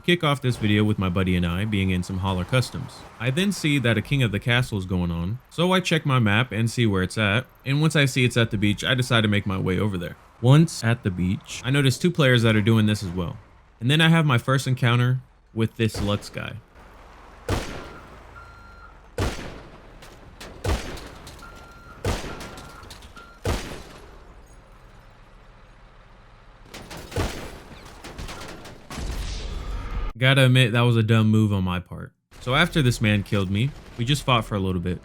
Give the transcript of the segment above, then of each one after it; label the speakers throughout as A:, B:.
A: kick off this video with my buddy and I being in some Holler Customs. I then see that a King of the Castle is going on, so I check my map and see where it's at, and once I see it's at the beach, I decide to make my way over there. Once at the beach, I notice 2 players that are doing this as well. And then I have my first encounter with this Lux guy. Gotta admit, that was a dumb move on my part. So after this man killed me, we just fought for a little bit.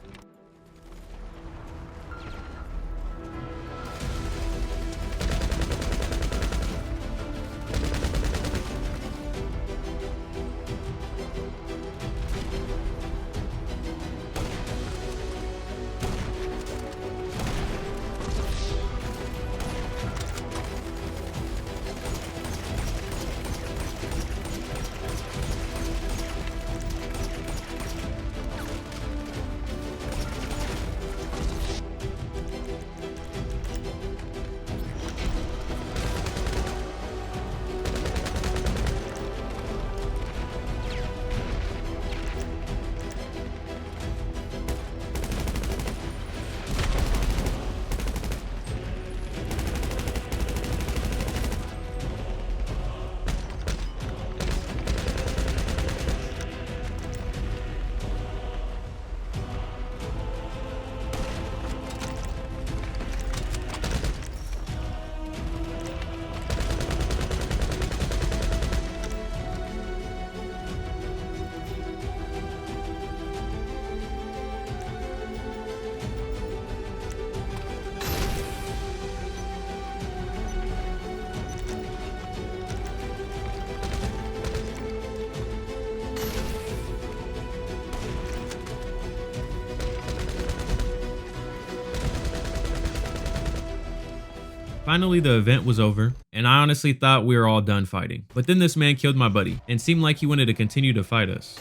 A: Finally, the event was over, and I honestly thought we were all done fighting. But then this man killed my buddy, and seemed like he wanted to continue to fight us.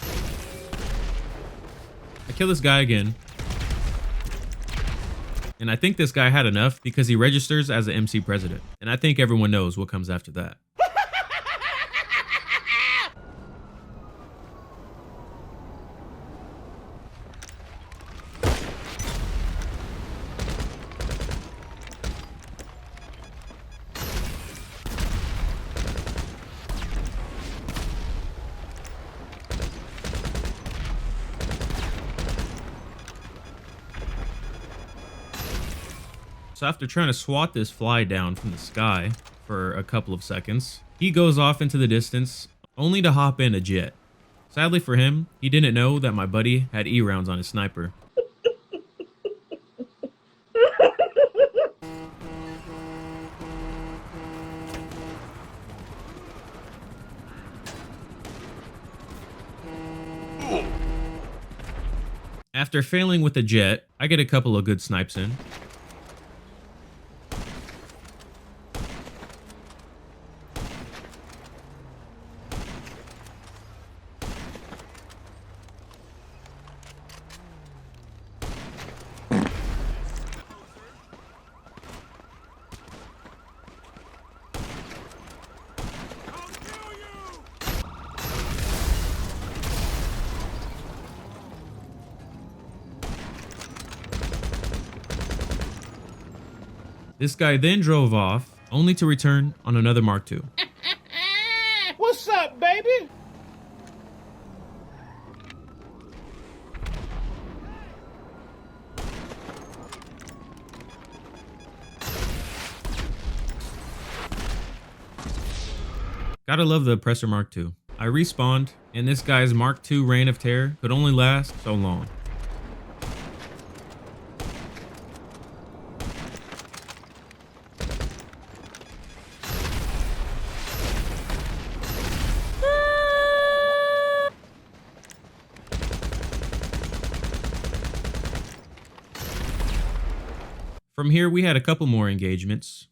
A: I kill this guy again. And I think this guy had enough because he registers as an MC president. And I think everyone knows what comes after that. So after trying to swat this fly down from the sky for a couple of seconds, he goes off into the distance, only to hop in a jet. Sadly for him, he didn't know that my buddy had E rounds on his sniper. After failing with the jet, I get a couple of good snipes in. This guy then drove off, only to return on another Mark II.
B: What's up, baby?
A: Gotta love the Oppressor Mark II. I respawned, and this guy's Mark II reign of terror could only last so long. From here, we had a couple more engagements.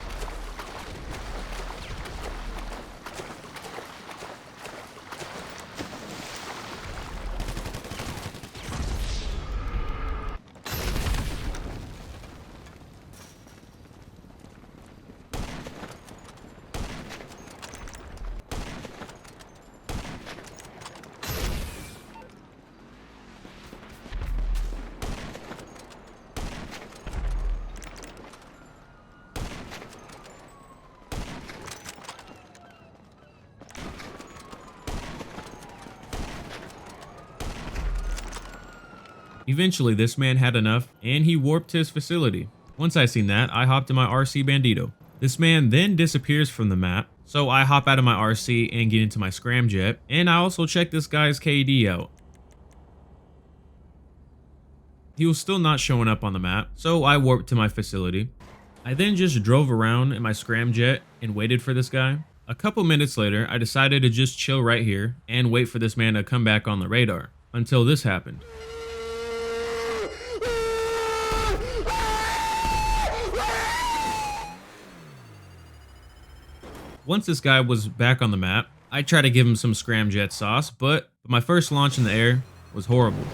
A: Eventually, this man had enough and he warped to his facility. Once I seen that, I hopped in my RC Bandito. This man then disappears from the map, so I hop out of my RC and get into my scramjet, and I also check this guy's KD out. He was still not showing up on the map, so I warped to my facility. I then just drove around in my scramjet and waited for this guy. A couple minutes later, I decided to just chill right here and wait for this man to come back on the radar, until this happened. Once this guy was back on the map, I tried to give him some scramjet sauce, but my first launch in the air was horrible.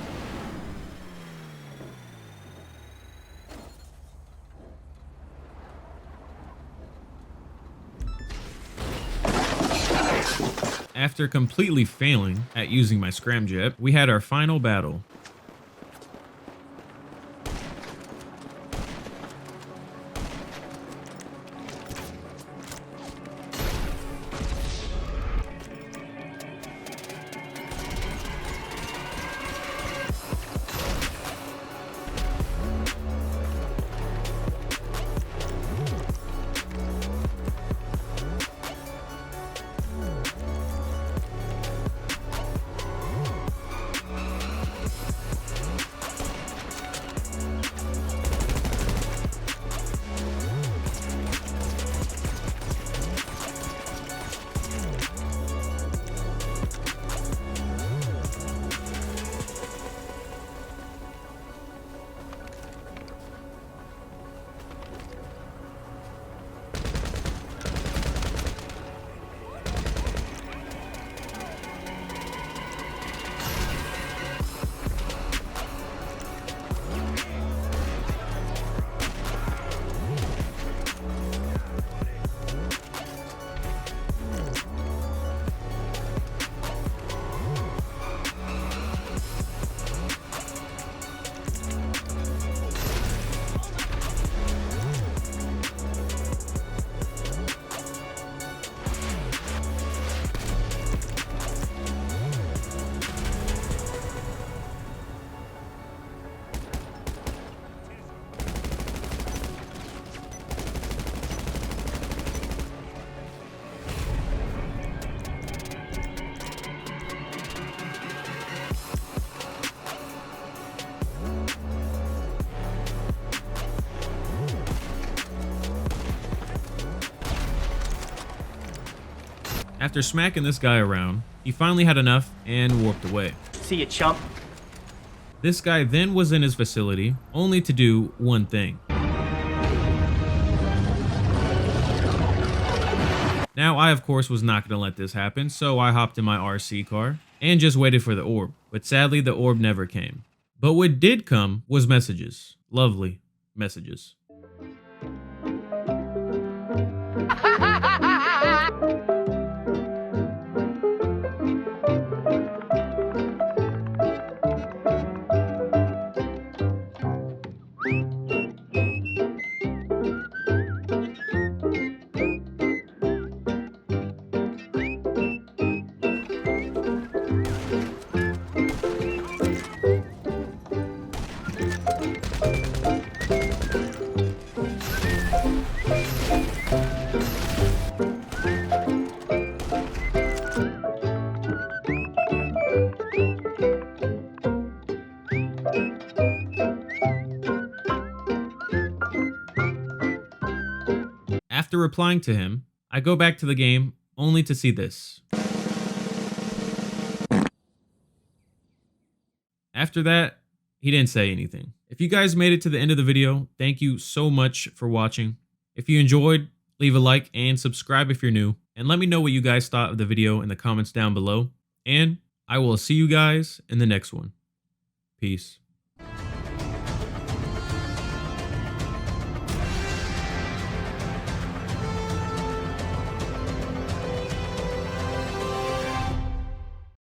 A: After completely failing at using my scramjet, we had our final battle. After smacking this guy around, he finally had enough and warped away.
C: See you, chump.
A: This guy then was in his facility, only to do one thing. Now, I of course was not going to let this happen, so I hopped in my RC car and just waited for the orb. But sadly, the orb never came. But what did come was messages. Lovely messages. After replying to him, I go back to the game only to see this. After that, he didn't say anything. If you guys made it to the end of the video, thank you so much for watching. If you enjoyed, leave a like and subscribe if you're new. And let me know what you guys thought of the video in the comments down below. And I will see you guys in the next one. Peace.